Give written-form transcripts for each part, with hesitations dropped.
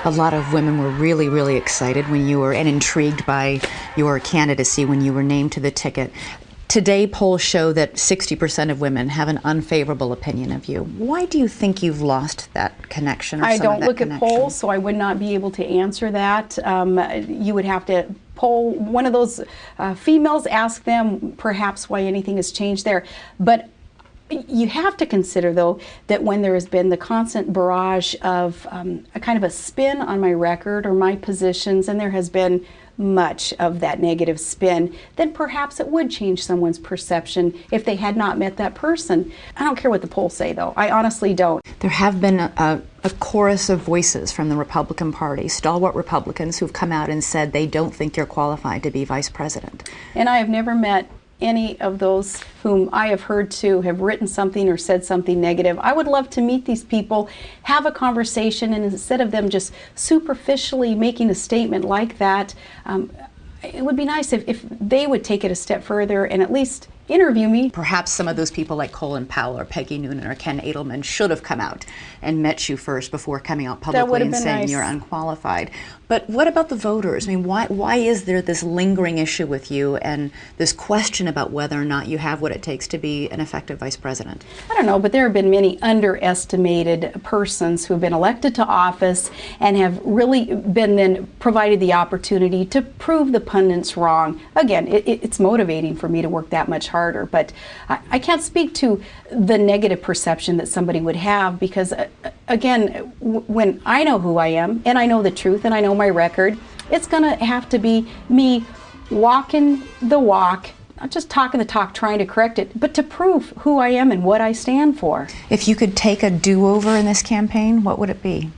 A lot of women were really, really excited when you were, and intrigued by your candidacy when you were named to the ticket. Today, polls show that 60% of women have an unfavorable opinion of you. Why do you think you've lost that connection? I don't look at polls, so I would not be able to answer that. You would have to poll one of those females, ask them perhaps why anything has changed there. But you have to consider, though, that when there has been the constant barrage of a kind of a spin on my record or my positions, and there has been much of that negative spin, then perhaps it would change someone's perception if they had not met that person. I don't care what the polls say, though. I honestly don't. There have been a chorus of voices from the Republican Party, stalwart Republicans, who've come out and said they don't think you're qualified to be vice president. And I have never met any of those whom I have heard to have written something or said something negative. I would love to meet these people, have a conversation, and instead of them just superficially making a statement like that, it would be nice if they would take it a step further and at least interview me. Perhaps some of those people like Colin Powell or Peggy Noonan or Ken Edelman should have come out and met you first before coming out publicly and saying nice. You're unqualified. But what about the voters? I mean, why is there this lingering issue with you and this question about whether or not you have what it takes to be an effective vice president? I don't know, but there have been many underestimated persons who have been elected to office and have really been then provided the opportunity to prove the pundits wrong. Again, it's motivating for me to work that much harder, but I can't speak to the negative perception that somebody would have because, again, when I know who I am and I know the truth and I know my record, it's going to have to be me walking the walk, not just talking the talk, trying to correct it, but to prove who I am and what I stand for. If you could take a do-over in this campaign, what would it be?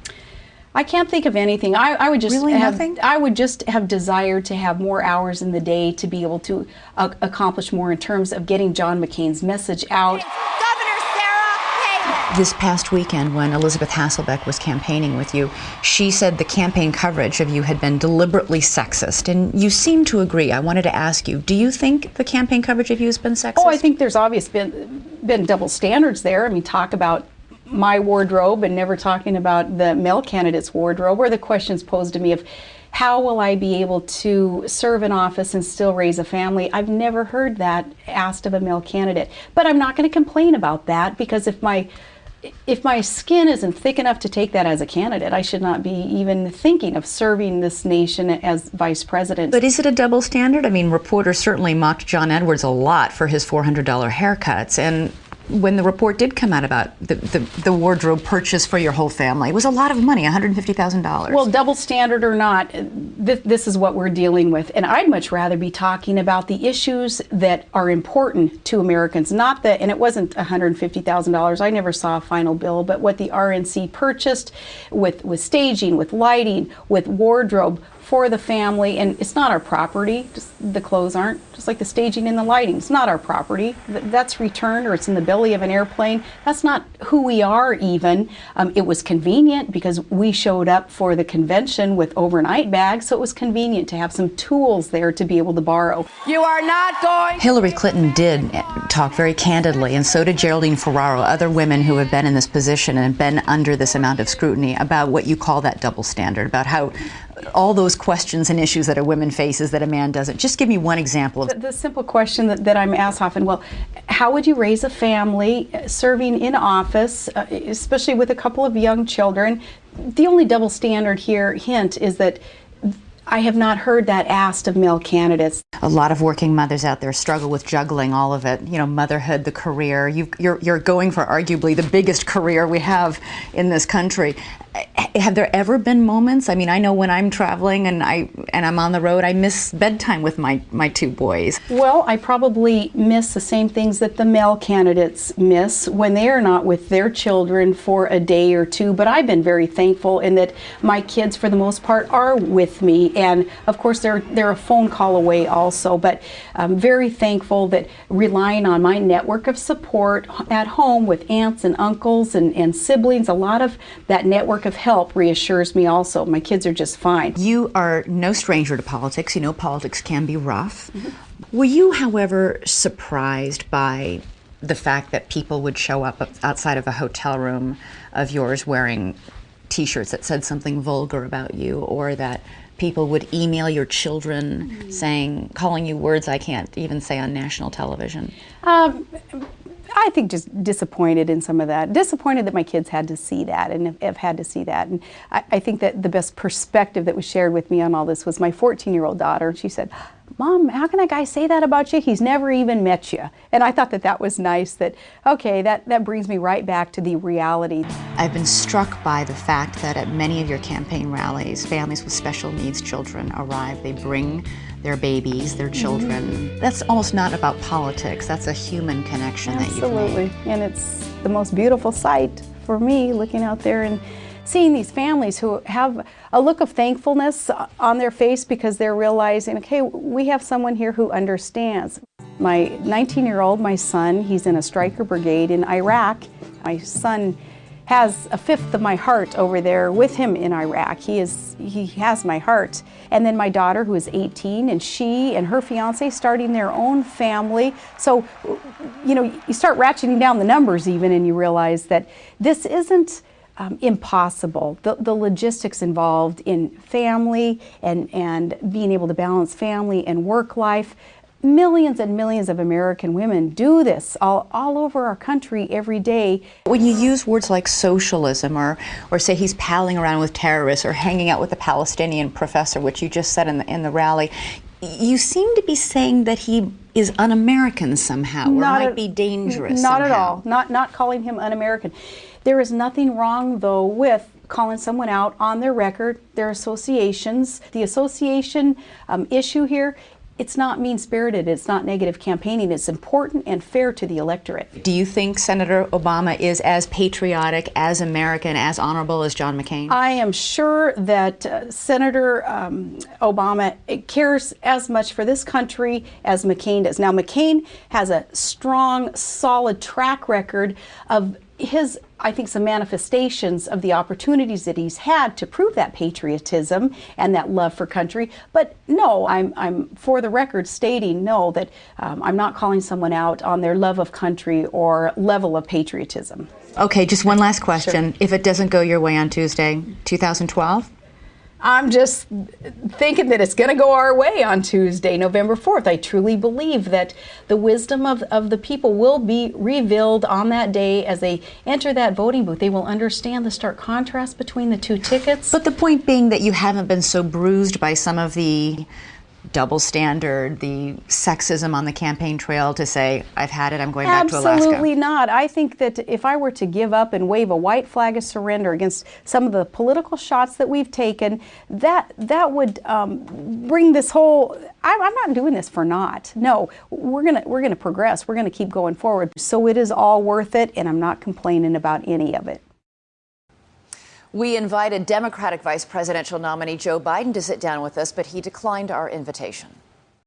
I can't think of anything. I would just really nothing? I would just have desired to have more hours in the day to be able to accomplish more in terms of getting John McCain's message out. This past weekend, when Elizabeth Hasselbeck was campaigning with you, she said the campaign coverage of you had been deliberately sexist, and you seem to agree. I wanted to ask you, do you think the campaign coverage of you has been sexist? Oh, I think there's obviously been double standards there. I mean, talk about my wardrobe and never talking about the male candidate's wardrobe, or the questions posed to me of how will I be able to serve in office and still raise a family? I've never heard that asked of a male candidate. But I'm not going to complain about that, because if my skin isn't thick enough to take that as a candidate, I should not be even thinking of serving this nation as vice president. But is it a double standard? I mean, reporters certainly mocked John Edwards a lot for his $400 haircuts, and when the report did come out about the wardrobe purchase for your whole family, it was a lot of money, $150,000. Well, double standard or not, this is what we're dealing with. And I'd much rather be talking about the issues that are important to Americans, not the, and it wasn't $150,000. I never saw a final bill, but what the RNC purchased with staging, with lighting, with wardrobe for the family. And it's not our property. Just the clothes aren't, just like the staging and the lighting. It's not our property. That's returned, or it's in the belly of an airplane. That's not who we are even. It was convenient because we showed up for the convention with overnight bags, so it was convenient to have some tools there to be able to borrow. You are not going. Hillary Clinton did talk very candidly, and so did Geraldine Ferraro, other women who have been in this position and been under this amount of scrutiny, about what you call that double standard, about how all those questions and issues that a woman faces that a man doesn't. Just give me one example of the simple question that I'm asked often. Well, how would you raise a family serving in office, especially with a couple of young children? The only double standard here, hint, is that I have not heard that asked of male candidates. A lot of working mothers out there struggle with juggling all of it. You know, motherhood, the career. You're going for arguably the biggest career we have in this country. Have there ever been moments? I mean, I know when I'm traveling and I'm on the road, I miss bedtime with my two boys. Well, I probably miss the same things that the male candidates miss when they are not with their children for a day or two. But I've been very thankful in that my kids, for the most part, are with me. And of course, they're a phone call away also. But I'm very thankful that relying on my network of support at home with aunts and uncles and siblings, a lot of that network of help reassures me also. My kids are just fine. You are no stranger to politics. You know politics can be rough. Mm-hmm. Were you, however, surprised by the fact that people would show up outside of a hotel room of yours wearing T-shirts that said something vulgar about you, or that people would email your children saying, calling you words I can't even say on national television? I think just disappointed in some of that. Disappointed that my kids had to see that and have had to see that. And I think that the best perspective that was shared with me on all this was my 14-year-old daughter. She said, "Mom, how can a guy say that about you? He's never even met you." And I thought that that was nice, that, okay, that brings me right back to the reality. I've been struck by the fact that at many of your campaign rallies, families with special needs children arrive. They bring their babies, their children. That's almost not about politics. That's a human connection that you've made. Absolutely. And it's the most beautiful sight for me, looking out there and seeing these families who have a look of thankfulness on their face because they're realizing, okay, we have someone here who understands. My 19-year-old, my son, he's in a Stryker brigade in Iraq. My son has a fifth of my heart over there with him in Iraq. He has my heart. And then my daughter, who is 18, and she and her fiance starting their own family. So, you know, you start ratcheting down the numbers even, and you realize that this isn't impossible. The logistics involved in family and being able to balance family and work life. Millions and millions of American women do this all over our country every day. When you use words like socialism, or say he's palling around with terrorists, or hanging out with a Palestinian professor, which you just said in the rally, you seem to be saying that he is un-American somehow, or might be dangerous Not somehow. at all. Not calling him un-American. There is nothing wrong, though, with calling someone out on their record, their associations. The association issue here, it's not mean-spirited, it's not negative campaigning, it's important and fair to the electorate. Do you think Senator Obama is as patriotic, as American, as honorable as John McCain? I am sure that Senator Obama cares as much for this country as McCain does. Now, McCain has a strong, solid track record of his, I think, some manifestations of the opportunities that he's had to prove that patriotism and that love for country. But no, I'm for the record stating no, that I'm not calling someone out on their love of country or level of patriotism. Okay, just one last question. Sure. If it doesn't go your way on Tuesday, 2012? I'm just thinking that it's going to go our way on Tuesday, November 4th. I truly believe that the wisdom of the people will be revealed on that day as they enter that voting booth. They will understand the stark contrast between the two tickets. But the point being that you haven't been so bruised by some of the double standard, the sexism on the campaign trail to say, I've had it, I'm going back to Alaska. Absolutely not. I think that if I were to give up and wave a white flag of surrender against some of the political shots that we've taken, that would bring this whole, I'm not doing this for naught. No, we're gonna progress. We're gonna keep going forward. So it is all worth it, and I'm not complaining about any of it. We invited Democratic Vice Presidential nominee Joe Biden to sit down with us, but he declined our invitation.